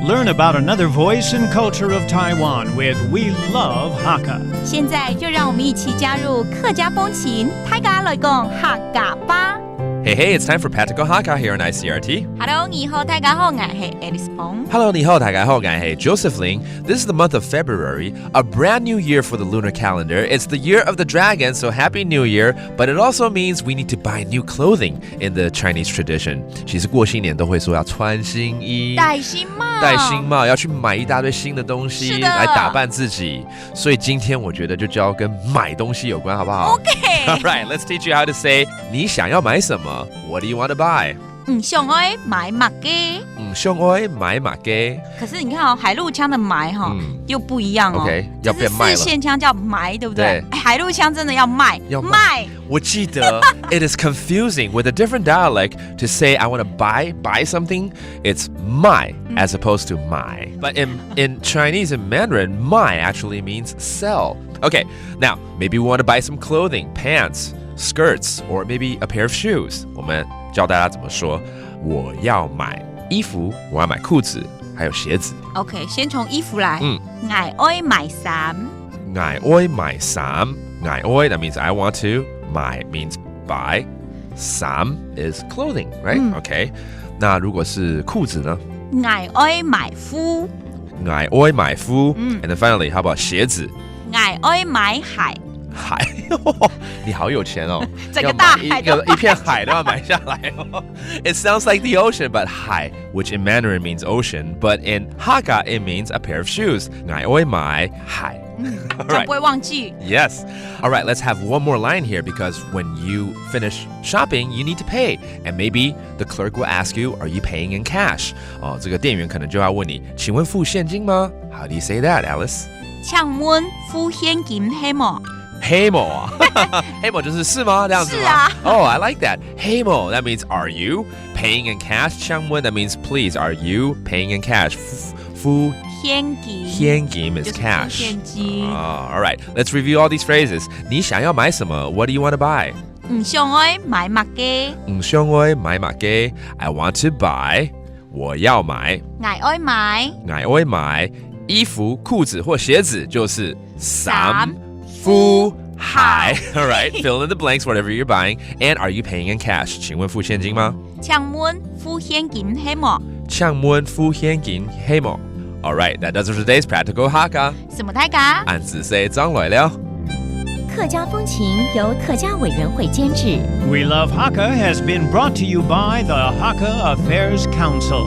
learn about another voice and culture of Taiwan with We Love Hakka. 现在就让我们一起加入客家风情，大家来讲客家吧。Hey, it's time for Practical Hakka here on Icrt. Hello， 你好，大家好，我係 Alice Pong。Hello, 你好，大家好，我係 Joseph Ling. This is the month of February, a brand new year for the lunar calendar. It's the year of the dragon, so Happy New Year. But it also means we need to buy new clothing in the Chinese tradition. 其实过新年都会说要穿新衣，戴新帽，戴新帽，要去买一大堆新的东西来打扮自己。所以今天我觉得就教跟买东西有关，好不好 ？OK. All right, let's teach you how to say 你想要买什么 What do you want to buy? 想要買麥雞。想要買麥雞。可是你看哦，海陸腔的買又不一樣哦。OK， 要變賣了。四線腔叫買，對不對？海陸腔真的要賣，賣。我記得 it is confusing with a different dialect to say I want to buy something. It's 買 as opposed to 買. But in Chinese and Mandarin, 買 actually means sell. Okay, now maybe we want to buy some clothing, pants, skirts, or maybe a pair of shoes. 我们教大家怎么说。我要買衣服，我要買褲子，還有鞋子。OK， 先從衣服來。我要買衫。我要買衫。我 that means I want to. 買 means buy. 衫 is clothing, right? Okay. 那如果是褲子呢？我要買褲。我要買褲。And then finally, how about 鞋子？我要買鞋。海，你好有錢哦！整個大海一片海都要買下來哦。It sounds like the ocean, but 海 which in Mandarin means ocean, but in Hakka it means a pair of shoes. 我要買海。就不會忘記。Yes. All right, let's have one more line here because when you finish shopping, you need to pay. And maybe the clerk will ask you, are you paying in cash? 這個店員可能就要問你，請問付現金嗎？ How do you say that, Alice? 請問付現金係嗎？黑某啊，黑某就是是嗎？這樣子嗎？是啊。Oh, I like that. 黑某 that means are you paying in cash? 請問 that means please are you paying in cash? 付現金。現金 is cash. 現金。All right, let's review all these phrases. 你想要買什麼 What do you want to buy? 想要買麥雞。想要買麥雞 I want to buy. 我要買。我要買。我要買衣服、褲子或鞋子就是衫。付海 All right, fill in the blanks, whatever you're buying. And are you paying in cash? 請問付現金嗎？請問付現金係嗎？請問付現金係嗎？ All right, that does it for today's Practical Hakka. 什麼大家？按字say 張來了。客家風情由客家委員會監製。We Love Hakka has been brought to you by the Hakka Affairs Council.